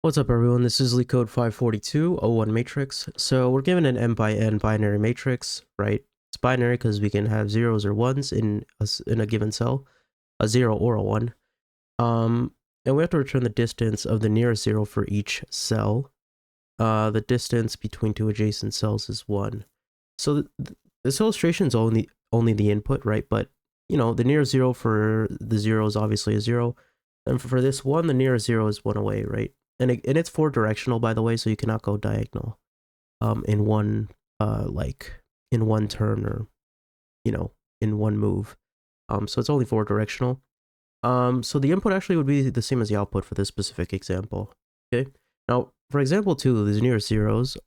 What's up, everyone? This is LeetCode 54201 matrix. So we're given an m by n binary matrix, right? It's binary because we can have zeros or ones in a given cell, a 0 or a 1. And we have to return the distance of the nearest 0 for each cell. The distance between two adjacent cells is 1. So this illustration is only the input, right? But, you know, the nearest 0 for the 0 is obviously a 0. And for this 1, the nearest 0 is 1 away, right? And it's 4 directional, by the way, so you cannot go diagonal in one in one turn, or in one move. So it's only 4 directional. So the input actually would be the same as the output for this specific example. Okay. Now for example 2, the nearest zeros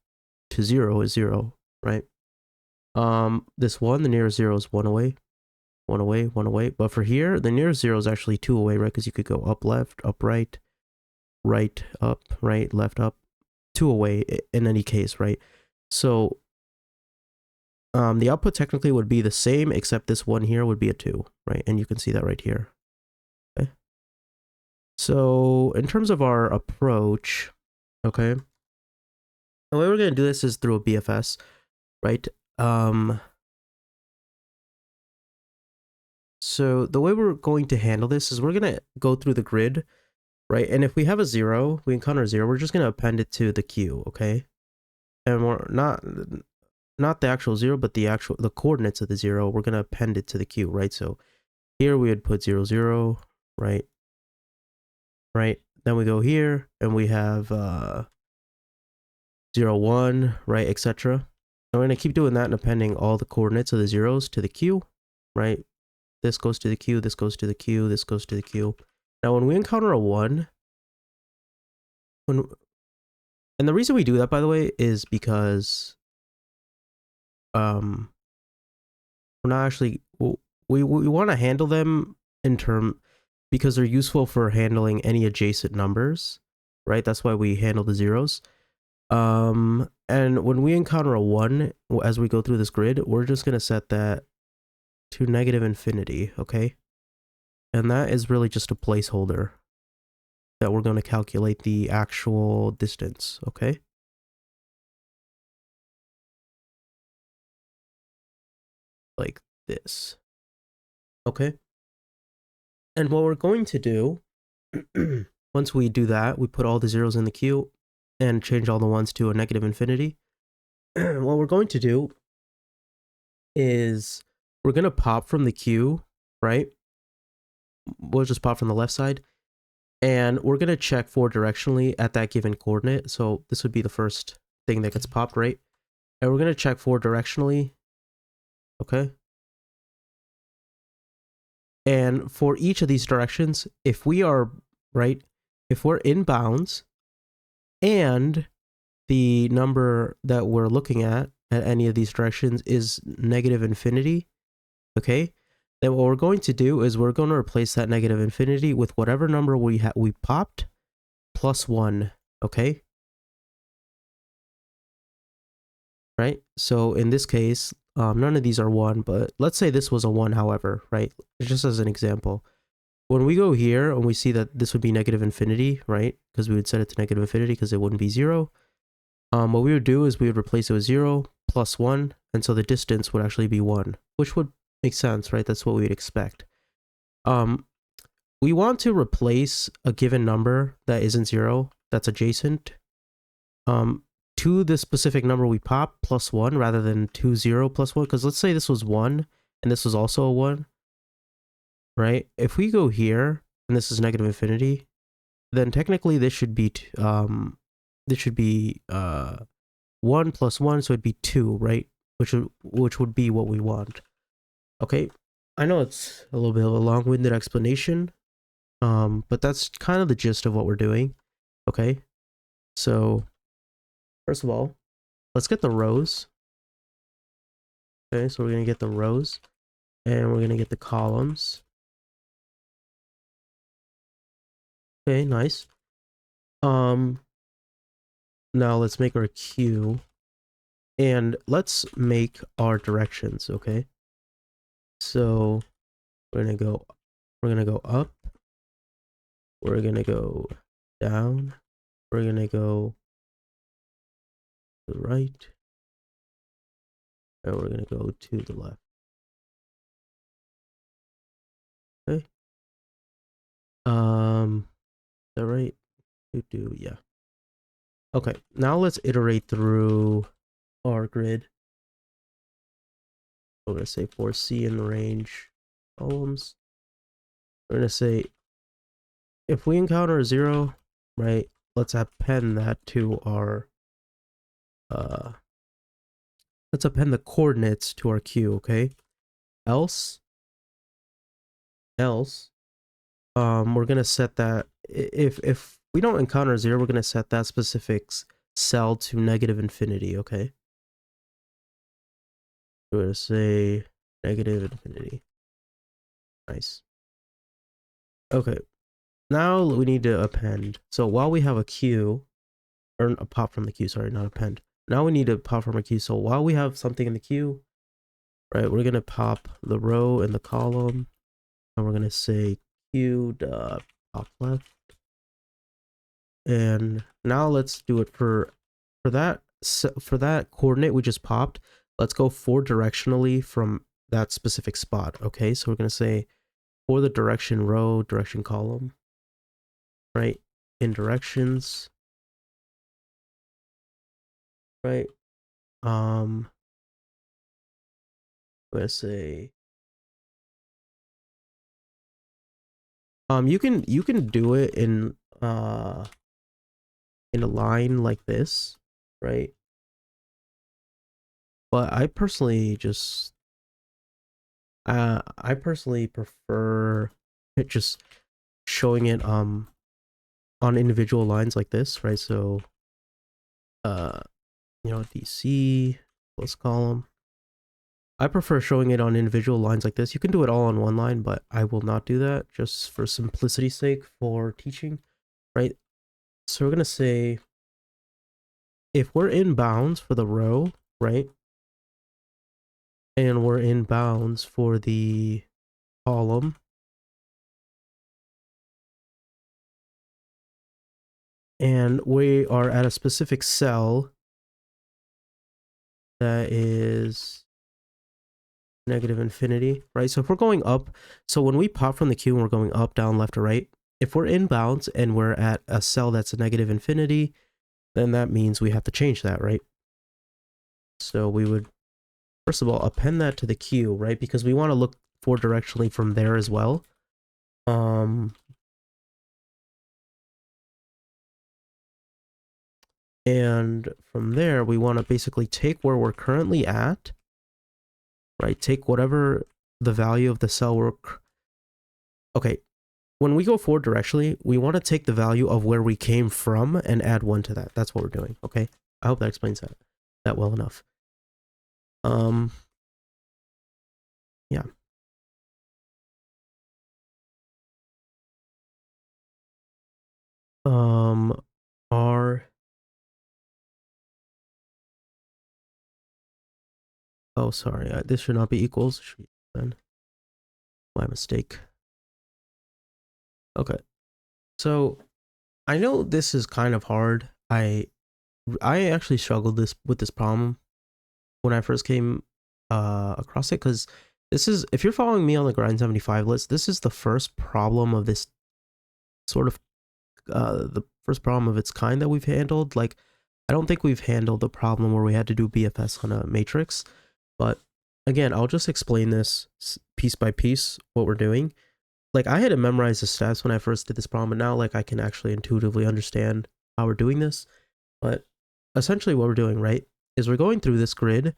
to 0 is 0, right? This 1, the nearest 0 is 1 away, 1 away, 1 away. But for here, the nearest 0 is actually 2 away, right? Because you could go up, left, up, right, right, up, right, left, up, 2 away in any case, right? So the output technically would be the same, except this 1 here would be a 2, right? And you can see that right here. Okay. So in terms of our approach, okay, the way we're going to do this is through a BFS, right? So the way we're going to handle this is we're going to go through the grid, right? And if we have a 0, we encounter a 0, we're just going to append it to the queue, okay? And we're not the actual 0, but the coordinates of the 0, we're going to append it to the queue, right? So here we would put 0, 0, right? Right? Then we go here and we have 0, 1, right, etc. And we're going to keep doing that and appending all the coordinates of the zeros to the queue, right? This goes to the queue, this goes to the queue, this goes to the queue. Now when we encounter a 1, and the reason we do that, by the way, is because we're not actually, we want to handle them because they're useful for handling any adjacent numbers, right? That's why we handle the zeros. And when we encounter a 1, as we go through this grid, we're just going to set that to -infinity, okay? And that is really just a placeholder that we're going to calculate the actual distance, okay? Like this, okay? And what we're going to do, once we do that, we put all the zeros in the queue and change all the ones to a -infinity. What we're going to do is we're going to pop from the queue, right? We'll just pop from the left side, and we're going to check for directionally at that given coordinate. So this would be the first thing that gets popped, right? And we're going to check for directionally, okay? And for each of these directions, if we are, right, if we're in bounds and the number that we're looking at any of these directions is -infinity, okay, then what we're going to do is we're going to replace that -infinity with whatever number we popped plus 1, okay? Right? So in this case, none of these are 1, but let's say this was a 1, however, right? Just as an example. When we go here and we see that this would be -infinity, right? Because we would set it to -infinity because it wouldn't be 0. What we would do is we would replace it with 0 plus 1, and so the distance would actually be 1, which would make sense, right? That's what we would expect. We want to replace a given number that isn't 0, that's adjacent, to the specific number we pop plus 1 rather than 2, 0 plus 1, because let's say this was 1 and this was also a 1, right? If we go here and this is -infinity, then technically this should be 1 plus 1, so it'd be 2, right? Which would be what we want. Okay, I know it's a little bit of a long-winded explanation, but that's kind of the gist of what we're doing. Okay, so first of all, let's get the rows. Okay, so we're gonna get the rows, and we're gonna get the columns. Okay, nice. Now let's make our queue, and let's make our directions. Okay, so we're gonna go up, we're gonna go down, we're going to go to the right, and we're going to go to the left. Okay. Is that right? Yeah. Okay, now let's iterate through our grid. We're going to say for C in range columns. We're going to say if we encounter a 0, right, let's append that to our let's append the coordinates to our queue, okay? Else we're gonna set that if we don't encounter a 0, we're gonna set that specific cell to -infinity, okay? We're gonna say -infinity. Nice. Okay, now we need to append. So while we have a queue, or a pop from the queue, sorry, not append. Now we need to pop from a queue. So while we have something in the queue, right, we're gonna pop the row and the column, and we're gonna say queue dot pop left. And now let's do it for that coordinate we just popped. Let's go forward directionally from that specific spot. Okay, so we're gonna say for the direction row, direction column, right, in directions, right. I'm gonna say you can do it in a line like this, right? But I personally just I personally prefer it just showing it on individual lines like this, right? So you know, DC, let's column. I prefer showing it on individual lines like this. You can do it all on one line, but I will not do that just for simplicity's sake for teaching, right? So we're gonna say if we're in bounds for the row, right? And we're in bounds for the column, and we are at a specific cell that is -infinity, right? So if we're going up, so when we pop from the queue and we're going up, down, left, or right, if we're in bounds and we're at a cell that's a -infinity, then that means we have to change that, right? So we would, first of all, append that to the queue, right? Because we want to look forward directionally from there as well. And from there, we want to basically take where we're currently at, right? Take whatever the value of the cell we're... Okay, when we go forward directionally, we want to take the value of where we came from and add 1 to that. That's what we're doing, okay? I hope that explains that well enough. Yeah. Oh, sorry, this should not be equals. Should be then. My mistake. Okay, so I know this is kind of hard. I actually struggled with this problem when I first came across it, because this is, if you're following me on the Grind 75 list, this is the first problem of this sort of the first problem of its kind that we've handled. Like, I don't think we've handled the problem where we had to do BFS on a matrix, but again, I'll just explain this piece by piece what we're doing. Like, I had to memorize the stats when I first did this problem, but now like I can actually intuitively understand how we're doing this. But essentially what we're doing, right, is we're going through this grid,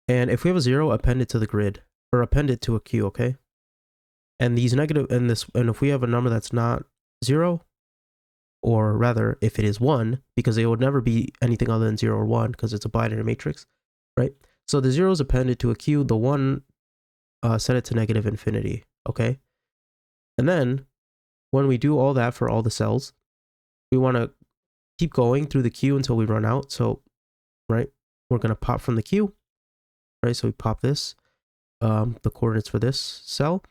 and if we have a 0, append it to the grid, or append it to a queue, okay? And these negative, and if we have a number that's not 0, or rather, if it is 1, because it would never be anything other than 0 or 1, because it's a binary matrix, right? So the 0 is appended to a queue, the 1 set it to -infinity, okay? And then when we do all that for all the cells, we want to keep going through the queue until we run out. So, right, we're going to pop from the queue, right? So we pop this, the coordinates for this cell,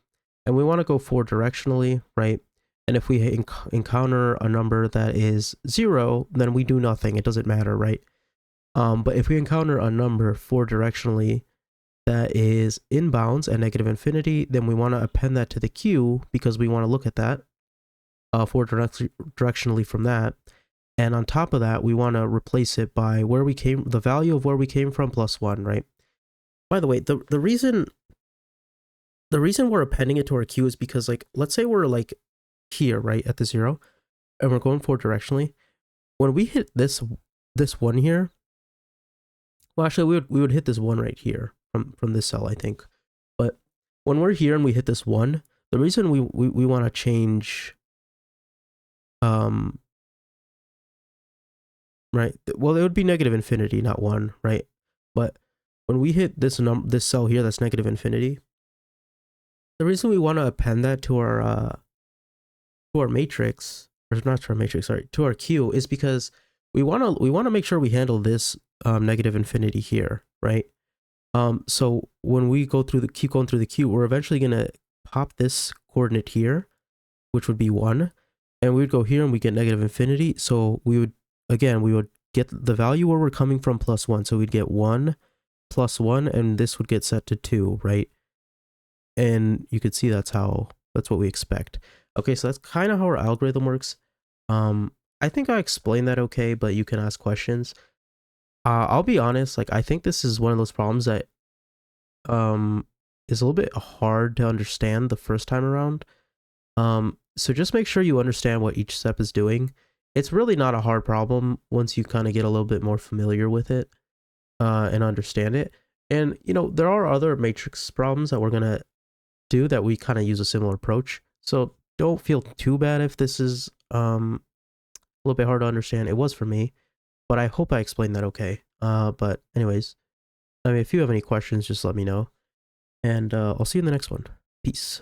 and we want to go forward directionally, right? And if we encounter a number that is 0, then we do nothing. It doesn't matter, right? But if we encounter a number 4 directionally that is in bounds at negative infinity, then we want to append that to the queue because we want to look at that 4 directionally from that. And on top of that, we want to replace it by the value of where we came from plus 1, right? By the way, the reason we're appending it to our queue is because, like, let's say we're like here, right, at the 0, and we're going 4 directionally. When we hit this 1 here, well, actually, we would hit this 1 right here from this cell, I think. But when we're here and we hit this 1, the reason we want to change, right? Well, it would be negative infinity, not 1, right? But when we hit this cell here, that's negative infinity. The reason we want to append that to our matrix, or not to our matrix, sorry, to our queue, is because we want to make sure we handle this negative infinity here, right? So when we keep going through the queue, we're eventually gonna pop this coordinate here, which would be 1, and we would go here and we get negative infinity. So we would get the value where we're coming from plus 1. So we'd get 1 plus 1, and this would get set to 2, right? And you could see that's what we expect. Okay, so that's kind of how our algorithm works. I think I explained that okay, but you can ask questions. I'll be honest, like, I think this is one of those problems that is a little bit hard to understand the first time around. So just make sure you understand what each step is doing. It's really not a hard problem once you kind of get a little bit more familiar with it and understand it. And, you know, there are other matrix problems that we're going to do that we kind of use a similar approach. So don't feel too bad if this is a little bit hard to understand. It was for me, but I hope I explained that okay. But anyways, I mean, if you have any questions, just let me know. And I'll see you in the next one. Peace.